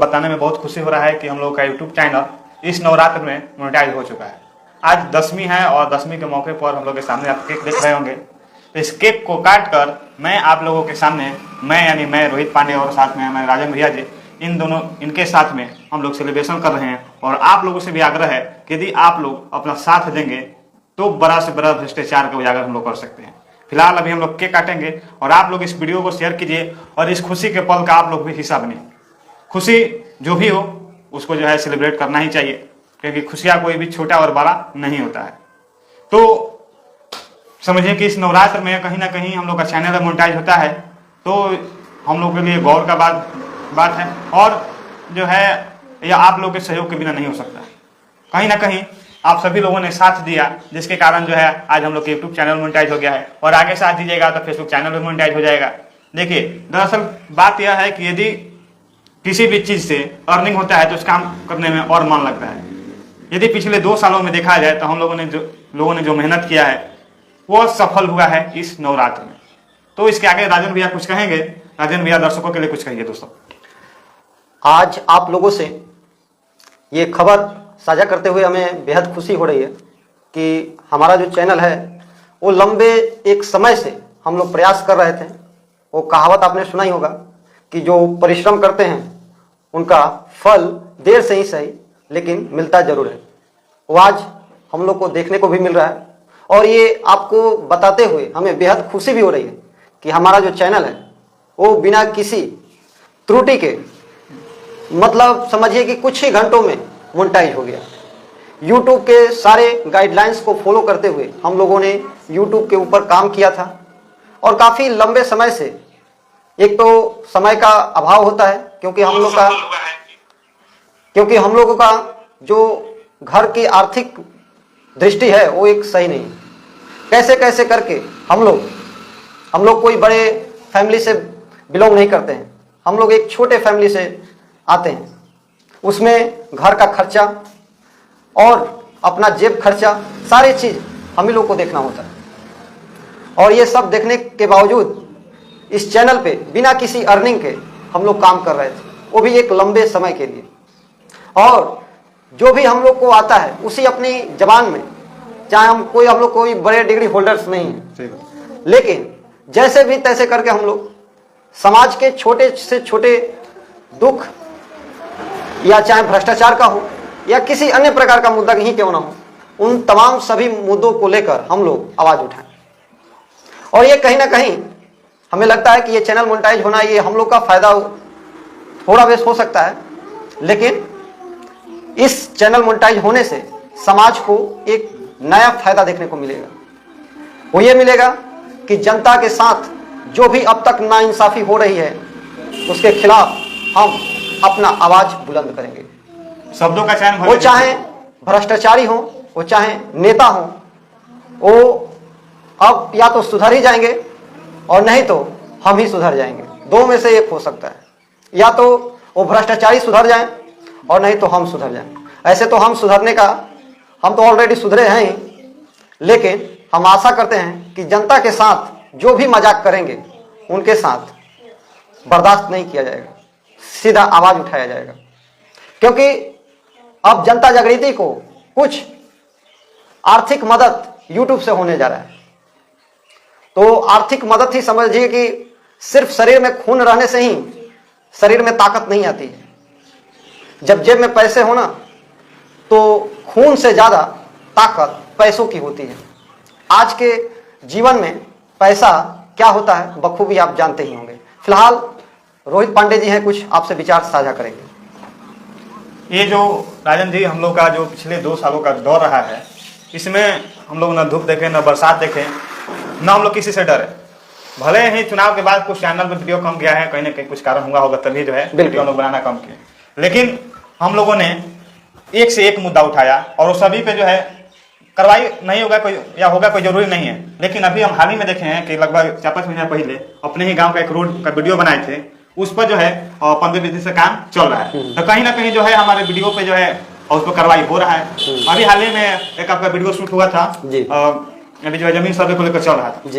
बताने में बहुत खुशी हो रहा है कि हम लोग का यूट्यूब चैनल इस नवरात्र में मोनेटाइज हो चुका है। आज दशमी है और दशमी के मौके पर हम लोग के सामने आप केक देख रहे होंगे। तो इस केक को काट कर मैं आप लोगों के सामने मैं रोहित पांडे और साथ में हमारे राजन भैया जी इनके साथ में हम लोग सेलिब्रेशन कर रहे हैं। और आप लोगों से भी आग्रह है कि यदि आप लोग अपना साथ देंगे तो बड़ा से बड़ा भ्रष्टाचार का उजागर हम लोग कर सकते हैं। फिलहाल अभी हम लोग केक काटेंगे और आप लोग इस वीडियो को शेयर कीजिए और इस खुशी के पल का आप लोग भी हिस्सा बने। खुशी जो भी हो उसको जो है सेलिब्रेट करना ही चाहिए, क्योंकि खुशियां कोई भी छोटा और बड़ा नहीं होता है। तो समझिए कि इस नवरात्र में कहीं ना कहीं हम लोग का चैनल मोनेटाइज होता है, तो हम लोग के लिए गौर का बात है और जो है यह आप लोग के सहयोग के बिना नहीं हो सकता। कहीं ना कहीं आप सभी लोगों ने साथ दिया, जिसके कारण जो है आज हम लोग के यूट्यूब चैनल मोनेटाइज हो गया है और आगे साथ दीजिएगा तो फेसबुक चैनल भी मोनेटाइज हो जाएगा। देखिए, दरअसल बात यह है कि यदि किसी भी चीज से अर्निंग होता है तो उस काम करने में और मन लगता है। यदि पिछले 2 सालों में देखा जाए तो हम लोगों ने जो मेहनत किया है वो सफल हुआ है इस नवरात्र में। तो इसके आगे राजन भैया कुछ कहेंगे। राजन भैया दर्शकों के लिए कुछ कहिए। दोस्तों, आज आप लोगों से ये खबर साझा करते हुए हमें बेहद खुशी हो रही है कि हमारा जो चैनल है वो लंबे एक समय से हम लोग प्रयास कर रहे थे। वो कहावत आपने सुना ही होगा कि जो परिश्रम करते हैं उनका फल देर से ही सही लेकिन मिलता जरूर है। वो आज हम लोग को देखने को भी मिल रहा है और ये आपको बताते हुए हमें बेहद खुशी भी हो रही है कि हमारा जो चैनल है वो बिना किसी त्रुटि के, मतलब समझिए कि कुछ ही घंटों में मोनेटाइज हो गया। यूट्यूब के सारे गाइडलाइंस को फॉलो करते हुए हम लोगों ने यूट्यूब के ऊपर काम किया था और काफ़ी लंबे समय से, एक तो समय का अभाव होता है क्योंकि हम लोगों का जो घर की आर्थिक दृष्टि है वो एक सही नहीं है। कैसे कैसे करके हम लोग कोई बड़े फैमिली से बिलोंग नहीं करते हैं। हम लोग एक छोटे फैमिली से आते हैं। उसमें घर का खर्चा और अपना जेब खर्चा सारी चीज़ हम ही लोग को देखना होता है। और ये सब देखने के बावजूद इस चैनल पे बिना किसी अर्निंग के हम लोग काम कर रहे थे, वो भी एक लंबे समय के लिए। और जो भी हम लोग को आता है उसी अपनी जबान में, चाहे हम लोग कोई बड़े डिग्री होल्डर्स नहीं हैं, लेकिन जैसे भी तैसे करके हम लोग समाज के छोटे से छोटे दुख या चाहे भ्रष्टाचार का हो या किसी अन्य प्रकार का मुद्दा ही क्यों ना हो, उन तमाम सभी मुद्दों को लेकर हम लोग आवाज उठाएं। और ये कहीं ना कहीं हमें लगता है कि ये चैनल मोनेटाइज होना, ये हम लोग का फायदा थोड़ा बेस हो सकता है, लेकिन इस चैनल मोनेटाइज होने से समाज को एक नया फायदा देखने को मिलेगा। वो ये मिलेगा कि जनता के साथ जो भी अब तक नाइंसाफी हो रही है उसके खिलाफ हम अपना आवाज बुलंद करेंगे। शब्दों का चयन, वो चाहे भ्रष्टाचारी हो, वो चाहे नेता हो, वो अब या तो सुधर ही जाएंगे और नहीं तो हम ही सुधर जाएंगे। दो में से एक हो सकता है, या तो वो भ्रष्टाचारी सुधर जाएं और नहीं तो हम सुधर जाएं। ऐसे तो हम तो ऑलरेडी सुधरे हैं ही, लेकिन हम आशा करते हैं कि जनता के साथ जो भी मजाक करेंगे उनके साथ बर्दाश्त नहीं किया जाएगा, सीधा आवाज उठाया जाएगा। क्योंकि अब जनता जागृति को कुछ आर्थिक मदद यूट्यूब से होने जा रहा है। तो आर्थिक मदद ही समझिए कि सिर्फ शरीर में खून रहने से ही शरीर में ताकत नहीं आती है। जब जेब में पैसे हो ना, तो खून से ज्यादा ताकत पैसों की होती है। आज के जीवन में पैसा क्या होता है बखूबी आप जानते ही होंगे। फिलहाल रोहित पांडे जी हैं, कुछ आपसे विचार साझा करेंगे। ये जो राजन जी हम लोग का जो पिछले 2 सालों का दौर रहा है, इसमें हम लोग न धूप देखे न बरसात देखे, न हम लोग किसी से डरे। भले ही चुनाव के बाद कुछ चैनल में वीडियो कम गया है, कहीं ना कहीं कुछ कारण होगा तभी जो है वीडियो लोग बनाना कम किए, लेकिन हम लोगों ने एक से एक मुद्दा उठाया और वो सभी पे जो है कार्रवाई नहीं होगा कोई या होगा कोई जरूरी नहीं है। लेकिन अभी हम हाल ही में देखे हैं कि लगभग 4-5 महीने पहले अपने ही गांव का एक रोड का वीडियो बनाए थे, उस पर जो है 15-20 दिन से काम चल रहा है। तो कहीं ना कहीं जो है हमारे वीडियो पे जो है उस पर कार्रवाई हो रहा है। अभी हाल ही में एक आपका वीडियो शूट हुआ था, अभी जो है जमीन सर्वे को लेकर चल रहा था,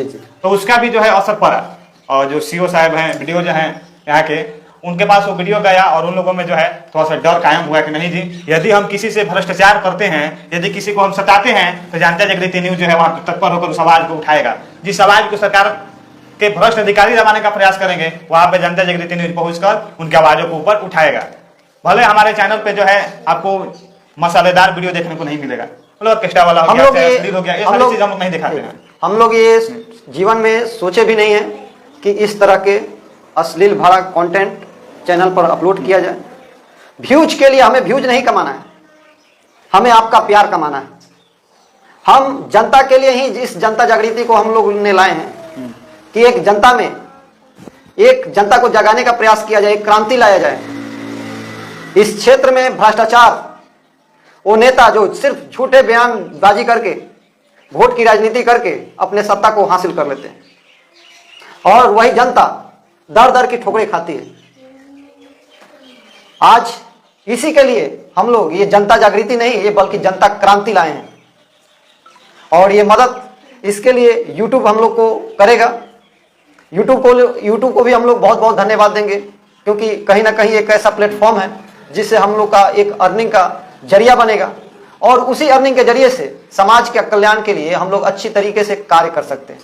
तो उसका भी जो है असर पड़ा। और जो सीओ साहब हैं, वीडियो जो है यहाँ के, उनके पास वो वीडियो गया और उन लोगों में जो है थोड़ा सा डर कायम हुआ कि नहीं जी, यदि हम किसी से भ्रष्टाचार करते हैं, यदि किसी को हम सताते हैं, तो जनता जागृति न्यूज जो है वहां तत्पर होकर उस आवाज को उठाएगा। जिस आवाज को सरकार के भ्रष्ट अधिकारी दबाने का प्रयास करेंगे, वहां पे जनता जागृति न्यूज पहुंचकर उनकी आवाजों को ऊपर उठाएगा। भले हमारे चैनल पे जो है आपको मसालेदार वीडियो देखने को नहीं मिलेगा, ऑर्केस्ट्रा वाला हो गया, अश्लील हो गया, ये सारी चीज हम लोग नहीं दिखाते हैं। हम लोग ये जीवन में सोचे भी नहीं है कि इस तरह के अश्लील भरा कंटेंट चैनल पर अपलोड किया जाए। व्यूज के लिए हमें व्यूज नहीं कमाना है, हमें आपका प्यार कमाना है। हम जनता के लिए ही इस जनता जागृति को हम लोग ने लाए हैं कि एक जनता को जगाने का प्रयास किया जाए, एक क्रांति लाया जाए। इस क्षेत्र में भ्रष्टाचार, वो नेता जो सिर्फ झूठे बयानबाजी करके, वोट की राजनीति करके अपने सत्ता को हासिल कर लेते हैं, और वही जनता दर दर की ठोकरें खाती है। आज इसी के लिए हम लोग ये जनता जागृति नहीं, ये बल्कि जनता क्रांति लाए हैं। और ये मदद इसके लिए यूट्यूब हम लोग को करेगा। यूट्यूब को भी हम लोग बहुत बहुत धन्यवाद देंगे, क्योंकि कहीं ना कहीं एक ऐसा प्लेटफॉर्म है जिससे हम लोग का एक अर्निंग का जरिया बनेगा, और उसी अर्निंग के जरिए से समाज के कल्याण के लिए हम लोग अच्छी तरीके से कार्य कर सकते हैं।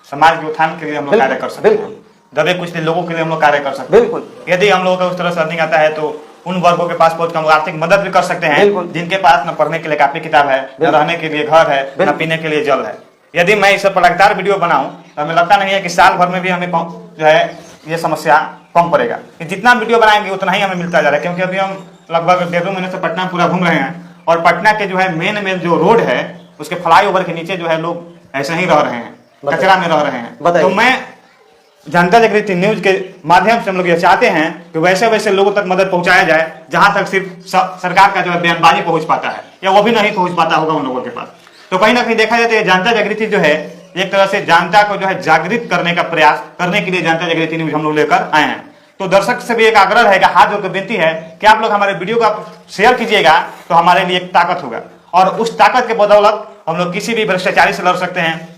समाज के उत्थान के लिए हम लोग कार्य कर सकते हैं, दबे कुछ लोगों के लिए हम लोग कार्य कर सकते हैं। बिल्कुल। यदि हम लोगों को उस तरह से अर्निंग आता है तो उन वर्गों के पास पहुंच कर आर्थिक मदद भी कर सकते हैं, जिनके पास न पढ़ने के लिए कापी किताब है, न रहने के लिए घर है, न पीने के लिए जल है। यदि मैं इस पर लगातार वीडियो बनाऊं तो हमें लगता नहीं है कि साल भर में भी हमें जो है ये समस्या कम पड़ेगा। जितना वीडियो बनाएंगे उतना ही हमें मिलता जा रहा है, क्योंकि अभी हम लगभग 1.5 महीने से पटना पूरा घूम रहे हैं, और पटना के जो है मेन जो रोड है उसके फ्लाईओवर के नीचे जो है लोग ऐसे ही रह रहे हैं, कचरा में रह रहे हैं। तो मैं जनता जागृति न्यूज के माध्यम से हम लोग ये चाहते हैं कि वैसे वैसे लोगों तक मदद पहुंचाया जाए जहां तक सिर्फ सरकार का जो है बयानबाजी पहुंच पाता है, या वो भी नहीं पहुंच पाता होगा उन लोगों के पास। तो कहीं ना कहीं देखा जाए तो जनता जागृति जो है एक तरह से जनता को जो है जागृत करने का प्रयास करने के लिए जनता जागृति न्यूज हम लोग लेकर आए हैं। तो दर्शक से भी एक आग्रह रहेगा, हाथ जोड़ कर विनती है कि आप लोग हमारे वीडियो को शेयर कीजिएगा, तो हमारे लिए एक ताकत होगा, और उस ताकत के बदौलत हम लोग किसी भी भ्रष्टाचारी से लड़ सकते हैं,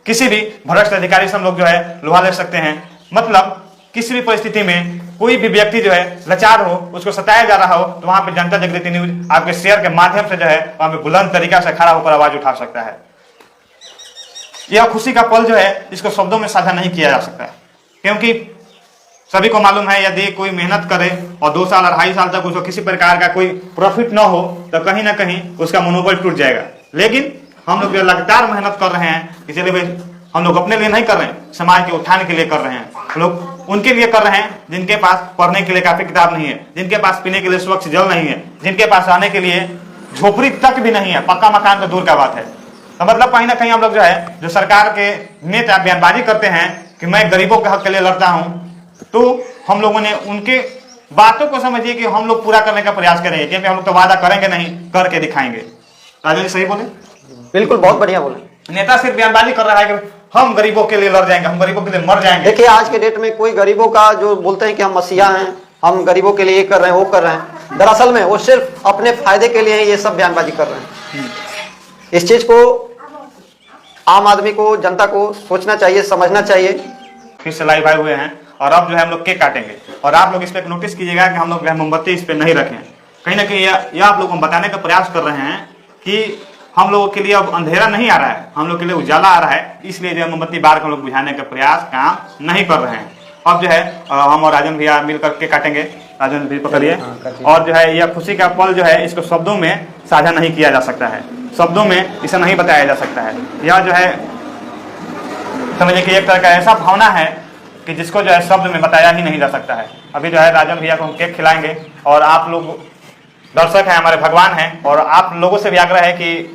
किसी भी भ्रष्ट अधिकारी से हम लोग जो है लोहा ले सकते हैं। मतलब किसी भी परिस्थिति में कोई भी व्यक्ति जो है लाचार हो, उसको सताया जा रहा हो, तो वहां पे जनता जागृति न्यूज आपके शेयर के माध्यम से जो है वहां पे बुलंद तरीका से खड़ा होकर आवाज उठा सकता है। यह खुशी का पल जो है इसको शब्दों में साझा नहीं किया जा सकता है, क्योंकि सभी को मालूम है यदि कोई मेहनत करे और 2 साल 2.5 साल तक उसको किसी प्रकार का कोई प्रॉफिट न हो तो कहीं ना कहीं उसका मनोबल टूट जाएगा। लेकिन हम लोग जो लगातार मेहनत कर रहे हैं, इसलिए हम लोग अपने लिए नहीं कर रहे हैं, समाज के उत्थान के लिए कर रहे हैं। हम लोग उनके लिए कर रहे हैं जिनके पास पढ़ने के लिए कापी किताब नहीं है, जिनके पास पीने के लिए स्वच्छ जल नहीं है, जिनके पास रहने के लिए झोपड़ी तक भी नहीं है, पक्का मकान तो दूर का बात है। तो मतलब कहीं ना कहीं हम लोग जो है जो सरकार के नेता बयानबाजी करते हैं कि मैं गरीबों के हक के लिए लड़ता हूं, तो हम लोगों ने उनके बातों को समझिए कि हम लोग पूरा करने का प्रयास करेंगे, क्योंकि हम लोग तो वादा करेंगे नहीं, करके दिखाएंगे। राजन जी सही बोले? बिल्कुल, बहुत बढ़िया बोले। नेता सिर्फ बयानबाजी कर रहा है कि हम गरीबों के लिए लड़ जाएंगे, हम गरीबों के लिए मर जाएंगे। देखिए आज के डेट में कोई गरीबों का जो बोलते हैं कि हम मसीहा हैं, हम गरीबों के लिए ये कर रहे हैं वो कर रहे हैं, दरअसल में वो सिर्फ अपने फायदे के लिए ये सब बयानबाजी कर रहे हैं। इस चीज को आम आदमी को, जनता को सोचना चाहिए, समझना चाहिए। फिर से लाइव आए हुए हैं और अब जो है हम लोग केक काटेंगे, और आप लोग इस पे नोटिस कीजिएगा कि हम लोग मोमबत्ती इस पे नहीं रखें। कहीं ना कहीं यह आप लोगों को बताने का प्रयास कर रहे हैं कि हम लोगों के लिए अब अंधेरा नहीं आ रहा है, हम लोग के लिए उजाला आ रहा है, इसलिए जो मोमबत्ती बार हम लोग बुझाने का प्रयास काम नहीं कर रहे हैं। अब जो है हम और राजन भैया मिलकर केक काटेंगे। राजन भी पकड़िए। और जो है यह खुशी का पल जो है इसको शब्दों में साझा नहीं किया जा सकता है, शब्दों में इसे नहीं बताया जा सकता है। यह जो है समझिए कि एक तरह का ऐसा भावना है कि जिसको जो है शब्द में बताया ही नहीं जा सकता है। अभी जो है राजन भैया को हम केक खिलाएंगे, और आप लोग दर्शक हैं, हमारे भगवान हैं, और आप लोगों से भी आग्रह है कि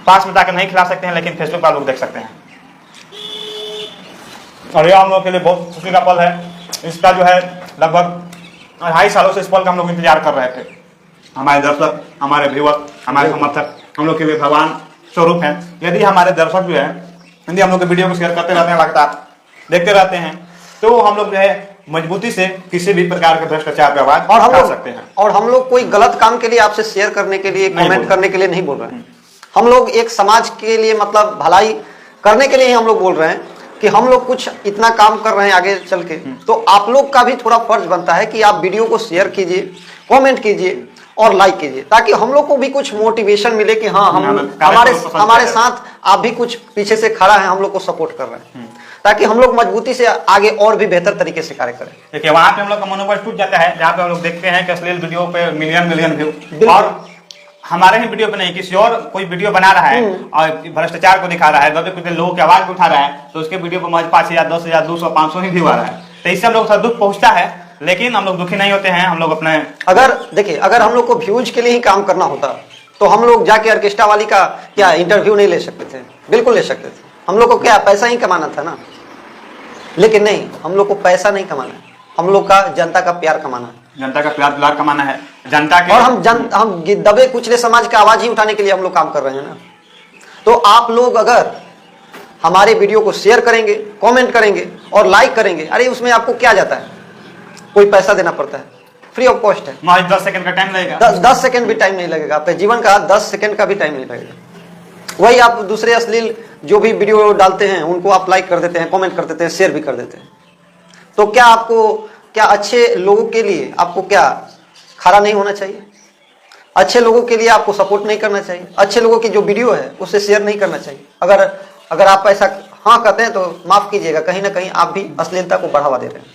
पास में जाकर नहीं खिला सकते हैं, लेकिन फेसबुक पर लोग देख सकते हैं। और यह हम लोग के लिए बहुत खुशी का पल है। इसका जो है लगभग 2.5 सालों से इस पल का हम लोग इंतजार कर रहे थे। हमारे दर्शक, हमारे व्यूअर, हमारे समर्थक हम लोग के लिए भगवान स्वरूप हैं। यदि हमारे दर्शक जो है यदि हम लोग के वीडियो को शेयर करते रहते हैं, लगातार देखते रहते हैं, तो हम लोग जो है मजबूती से किसी भी प्रकार के भ्रष्टाचार पे आवाज उठा सकते हैं। और हम लोग कोई गलत काम के लिए आपसे शेयर करने के लिए, कमेंट करने के लिए नहीं बोल रहे हैं। हम लोग एक समाज के लिए, मतलब भलाई करने के लिए ही हम लोग बोल रहे हैं। कि हम लोग कुछ इतना काम कर रहे हैं आगे चल के, तो आप लोग का भी थोड़ा फर्ज बनता है कि आप वीडियो को शेयर कीजिए, कमेंट कीजिए और लाइक कीजिए, ताकि हम लोग को भी कुछ मोटिवेशन मिले कि हाँ हमारे साथ आप भी कुछ पीछे से खड़ा है, हम लोग को सपोर्ट कर रहे हैं, ताकि हम लोग मजबूती से आगे और भी बेहतर तरीके से कार्य करें। देखिए वहां पे हम लोग का मनोबल टूट जाता है, जहाँ पे हम लोग देखते हैं कि अश्लील वीडियो पे मिलियन व्यू, और हमारे ही वीडियो पे नहीं, किसी और कोई वीडियो बना रहा है और भ्रष्टाचार को दिखा रहा है, दबे कुछ लोगों की आवाज को उठा रहा है, तो उसके वीडियो पर महज 5,000, 10,000, 200, 500 ही व्यू आ रहा है। तो इससे हम लोग को दुख पहुंचता है, लेकिन हम लोग दुखी नहीं होते हैं। हम लोग अपने अगर हम लोग को व्यूज के लिए ही काम करना होता तो हम लोग जाके ऑर्केस्ट्रा वाली का क्या इंटरव्यू नहीं ले सकते थे? बिल्कुल ले सकते थे। हम लोग को क्या पैसा ही कमाना था ना, लेकिन नहीं, हम लोग को पैसा नहीं कमाना है, हम लोग का जनता का प्यार कमाना है, जनता का प्यार दुलार कमाना है, जनता के, और हम दबे कुचले समाज का आवाज ही उठाने के लिए हम लोग काम कर रहे हैं ना। तो आप लोग अगर हमारे वीडियो को शेयर करेंगे, कमेंट करेंगे और लाइक करेंगे, अरे उसमें आपको क्या जाता है? कोई पैसा देना पड़ता है, फ्री ऑफ कॉस्ट है। 10 सेकंड का टाइम लगेगा, 10 सेकंड भी टाइम नहीं लगेगा, आपके जीवन का 10 सेकंड का भी टाइम नहीं लगेगा। वही आप दूसरे अश्लील जो भी वीडियो डालते हैं उनको आप लाइक कर देते हैं, कमेंट कर देते हैं, शेयर भी कर देते हैं। तो क्या आपको क्या अच्छे लोगों के लिए आपको क्या खड़ा नहीं होना चाहिए? अच्छे लोगों के लिए आपको सपोर्ट नहीं करना चाहिए? अच्छे लोगों की जो वीडियो है उसे शेयर नहीं करना चाहिए? अगर आप ऐसा हाँ करते हैं तो माफ कीजिएगा, कहीं ना कहीं आप भी अश्लीलता को बढ़ावा दे रहे हैं।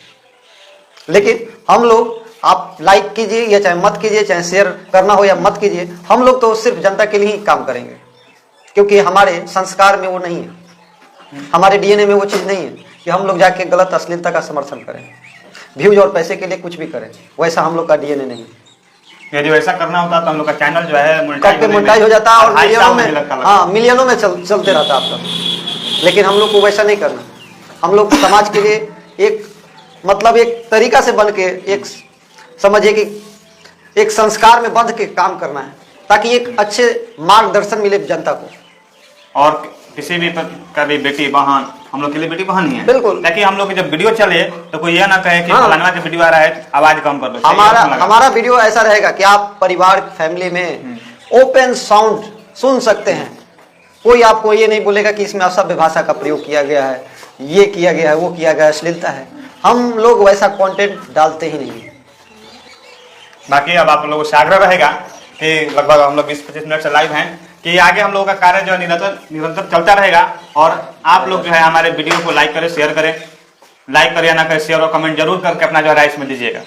लेकिन हम लोग, आप लाइक कीजिए या चाहे मत कीजिए, चाहे शेयर करना हो या मत कीजिए, हम लोग तो सिर्फ जनता के लिए ही काम करेंगे, क्योंकि हमारे संस्कार में वो नहीं है, हमारे डीएनए में वो चीज़ नहीं है कि हम लोग जाके गलत अश्लीलता का समर्थन करें, व्यूज और पैसे के लिए कुछ भी करें। वैसा हम लोग का डीएनए नहीं है। यदि वैसा करना होता तो हम लोग का चैनल जो है मोनेटाइज हो जाता और मिलियनों में चलते रहता आपका। लेकिन हम लोग को वैसा नहीं करना। हम लोग समाज के लिए एक एक तरीका से बन के, एक समझिए कि एक संस्कार में बंध के काम करना है, ताकि एक अच्छे मार्गदर्शन मिले जनता को। और किसी भी का भी बेटी बहन हम लोग के लिए बेटी बहन ही है, बिल्कुल। ताकि हम लोग की जब वीडियो चले तो कोई यह ना कहे कि फलाना का वीडियो आ रहा है, आवाज कम कर दो। हमारा वीडियो ऐसा रहेगा कि आप परिवार फैमिली में ओपन साउंड सुन सकते हैं। कोई आपको ये नहीं बोलेगा कि इसमें असभ्य भाषा का प्रयोग किया गया है, ये किया गया है, वो किया गया है, अश्लीलता है। हम लोग वैसा कंटेंट डालते ही नहीं। बाकी अब आप लोगों से आग्रह रहेगा कि लगभग हम लोग 20-25 मिनट से लाइव हैं, कि आगे हम लोगों का कार्य जो है निरंतर चलता रहेगा। और आप लोग जो है हमारे वीडियो को लाइक करें, शेयर करें, लाइक करें या ना करें, शेयर और कमेंट जरूर करके अपना जो है राय इसमें दीजिएगा।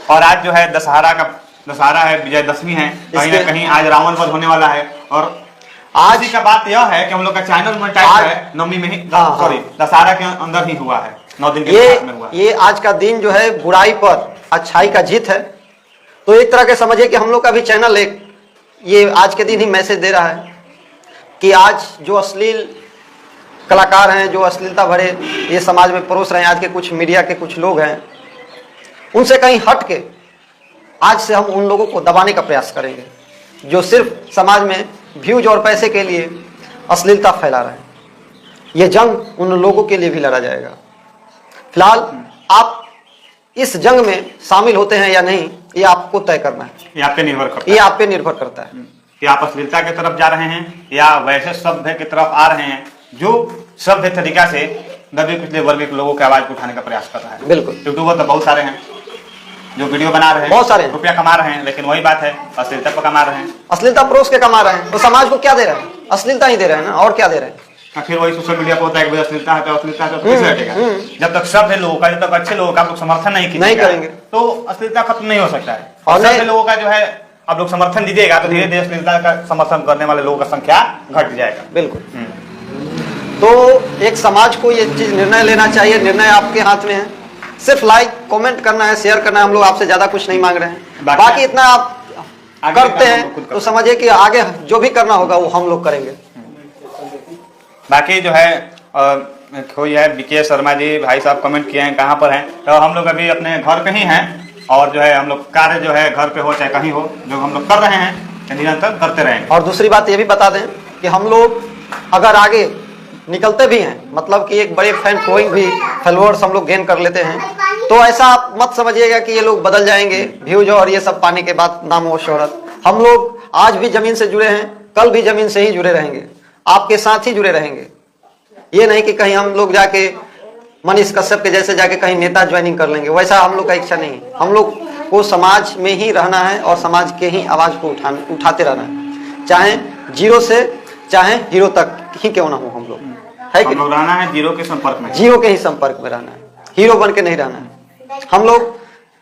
और आज जो है दशहरा है, विजयदशमी है, कहीं ना कहीं आज रावण वध होने वाला है। और आज का बात यह है कि हम लोग का चैनल मोनेटाइज है नवमी में ही, सॉरी दशहरा के अंदर ही हुआ है, 9 दिन के बाद में हुआ। ये आज का दिन जो है बुराई पर अच्छाई का जीत है। तो एक तरह के समझिए कि हम लोग का भी चैनल ये आज के दिन ही मैसेज दे रहा है कि आज जो अश्लील कलाकार हैं, जो अश्लीलता भरे ये समाज में परोस रहे हैं, आज के कुछ मीडिया के कुछ लोग हैं, उनसे कहीं हट के आज से हम उन लोगों को दबाने का प्रयास करेंगे जो सिर्फ समाज में व्यूज और पैसे के लिए अश्लीलता फैला रहे हैं। ये जंग उन लोगों के लिए भी लड़ा जाएगा। फिलहाल आप इस जंग में शामिल होते हैं या नहीं, ये आपको तय करना है। ये आप पे निर्भर करता है। ये आप पे निर्भर करता है कि आप अश्लीलता की तरफ जा रहे हैं या वैसे सभ्य की तरफ आ रहे हैं जो सभ्य तरीका से दबे कुचले वर्ग के लोगों की आवाज को उठाने का प्रयास कर रहा है। बिल्कुल। यूट्यूबर तो बहुत सारे हैं जो वीडियो बना रहे हैं, बहुत सारे रुपया कमा रहे हैं, लेकिन वही बात है अश्लीलता पर कमा रहे हैं। अश्लीलता परोस के कमा रहे हैं, तो समाज को क्या दे रहे हैं? अश्लीलता ही दे रहे हैं ना, और क्या दे रहे हैं? फिर वही सोशल मीडिया पर होता है कि अश्लीलता है तो अश्लीलता है तो कैसे हटेगा? जब तक सभ्य लोगों का, जब तक अच्छे लोगों का आप लोग समर्थन नहीं करेंगे तो अश्लीलता खत्म नहीं हो सकता है। और सभ्य लोगों का जो है आप लोग समर्थन दीजिएगा तो धीरे धीरे अश्लीलता का समर्थन करने वाले लोगों का संख्या घट जाएगा। बिल्कुल। तो एक समाज को ये चीज निर्णय लेना चाहिए, निर्णय आपके हाथ में है। सिर्फ लाइक कमेंट करना है, शेयर करना है, हम लोग आपसे ज्यादा कुछ नहीं मांग रहे हैं। बाकी इतना आप करते हैं तो समझिए कि आगे जो भी करना होगा वो हम लोग करेंगे। बाकी जो है कोई है बीके शर्मा जी भाई साहब कमेंट किए हैं कहाँ पर हैं, तो हम लोग अभी अपने घर पे ही हैं और जो है हम लोग कार्य जो है घर पे हो चाहे कहीं हो जो हम लोग कर रहे हैं निरंतर करते रहेंगे। और दूसरी बात ये भी बता दें कि हम लोग अगर आगे निकलते भी हैं, मतलब कि एक बड़े फैन फॉलोइंग भी फॉलोअर्स हम लोग गेन कर लेते हैं, तो ऐसा आप मत समझिएगा कि ये लोग बदल जाएंगे व्यूज और ये सब पाने के बाद नाम और शोहरत। हम लोग आज भी जमीन से जुड़े हैं, कल भी जमीन से ही जुड़े रहेंगे, आपके साथ ही जुड़े रहेंगे। ये नहीं कि कहीं हम लोग जाके मनीष कश्यप के जैसे जाके कहीं नेता ज्वाइनिंग कर लेंगे, वैसा हम लोग का इच्छा नहीं है। हम लोग को समाज में ही रहना है और समाज के ही आवाज को उठाते रहना है, चाहे जीरो से चाहे हीरो तक ही क्यों ना हो। हम लोग है कि रहना है जीरो के संपर्क में, जीरो के ही संपर्क में रहना है, हीरो बन के नहीं रहना है। हम लोग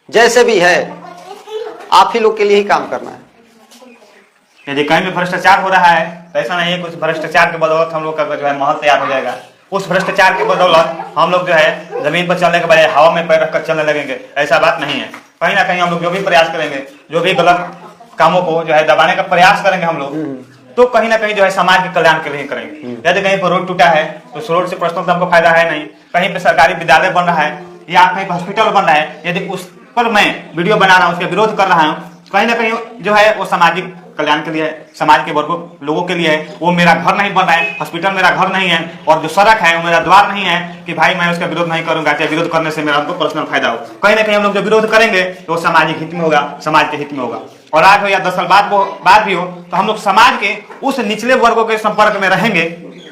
जैसे भी है आप ही लोग के लिए ही काम करना है। यदि कहीं भी भ्रष्टाचार हो रहा है तो ऐसा नहीं है कुछ भ्रष्टाचार के बदौलत हम लोग का जो है महल तैयार हो जाएगा। उस भ्रष्टाचार के बदौलत हम लोग जो है जमीन पर चलने के बजाय हवा में पैर रखकर चलने लगेंगे, ऐसा बात नहीं है। कहीं ना कहीं हम लोग जो भी प्रयास करेंगे, जो भी गलत कामों को जो है दबाने का प्रयास करेंगे हम लोग, तो कहीं ना कहीं जो है समाज के कल्याण के लिए करेंगे। यदि कहीं पर रोड टूटा है तो उस रोड से प्रश्नों से हमको फायदा है नहीं। कहीं पे सरकारी विद्यालय बन रहा है या कहीं पर हॉस्पिटल बन रहा है, यदि उस पर मैं वीडियो बना रहा हूँ, उसका विरोध कर रहा हूँ, कहीं ना कहीं जो है वो सामाजिक कल्याण के लिए है, समाज के वर्गों लोगों के लिए है। वो मेरा घर नहीं बन रहा है, हॉस्पिटल मेरा घर नहीं है, और जो सड़क है वो मेरा द्वार नहीं है कि भाई मैं उसका विरोध नहीं करूंगा, चाहे विरोध करने से मेरा हमको पर्सनल फायदा हो। कहीं ना कहीं हम लोग जो विरोध करेंगे तो वो सामाजिक हित में होगा, समाज के हित में होगा। और आज हो या 10 साल बाद भी हो, तो हम लोग समाज के उस निचले वर्गों के संपर्क में रहेंगे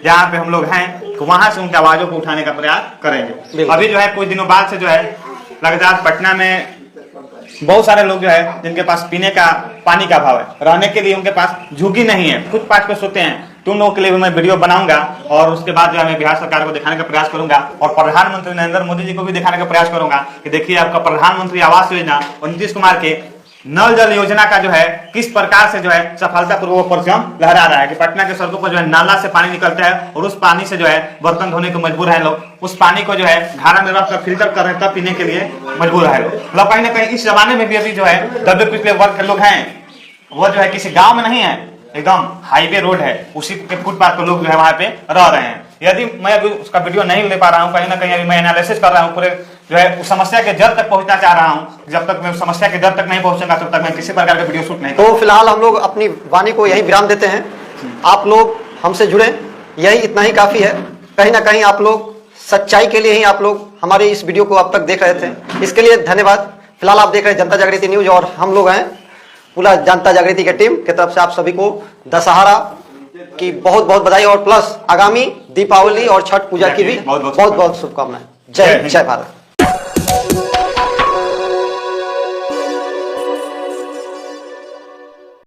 जहाँ पे हम लोग हैं, तो वहां से उनकी आवाजों को उठाने का प्रयास करेंगे। अभी जो है कुछ दिनों बाद से जो है लगातार पटना में बहुत सारे लोग जो है जिनके पास पीने का पानी का अभाव है, रहने के लिए उनके पास झुग्गी नहीं है, फुटपाथ पे सोते हैं। तुम लोगों के लिए भी मैं वीडियो बनाऊंगा और उसके बाद जो है मैं बिहार सरकार को दिखाने का प्रयास करूंगा और प्रधानमंत्री नरेंद्र मोदी जी को भी दिखाने का प्रयास करूंगा कि देखिए आपका प्रधानमंत्री आवास योजना और नीतीश कुमार के नल जल योजना का जो है किस प्रकार से जो है सफलतापूर्वक परचम लहरा रहा है कि पटना के सड़कों पर जो है नाला से पानी निकलता है और उस पानी से जो है बर्तन धोने को मजबूर है लोग, उस पानी को जो है घारा में रखकर फिल्टर कर रहे हैं तब पीने के लिए मजबूर है लोग। मतलब कहीं ना कहीं इस जमाने में भी अभी जो है दबे पिछले वर्ग के लोग हैं, वो जो है किसी गाँव में नहीं है, एकदम हाईवे रोड है, उसी के फुटपाथ पर लोग जो है वहां पे रह रहे हैं। यदि मैं अभी उसका वीडियो नहीं ले पा रहा हूँ, कहीं ना कहीं अभी मैं एनालिसिस कर रहा हूँ, पूरे जो है उस समस्या के जड़ तक पहुंचना चाह रहा हूं। जब तक मैं उस समस्या के जड़ तक नहीं पहुंचूंगा तब तक मैं किसी प्रकार का वीडियो शूट नहीं तो फिलहाल हम लोग अपनी वाणी को यही विराम देते हैं। आप लोग हमसे जुड़े, यही इतना ही काफी है। कहीं ना कहीं आप लोग सच्चाई के लिए ही आप लोग हमारे इस वीडियो को अब तक देख रहे थे, इसके लिए धन्यवाद। फिलहाल आप देख रहे हैं जनता जागृति न्यूज और हम लोग हैं पूरा जनता जागृति के टीम की तरफ से आप सभी को दशहरा की बहुत बहुत बधाई और प्लस आगामी दीपावली और छठ पूजा की भी बहुत बहुत शुभकामनाएं। जय हिंद, जय भारत।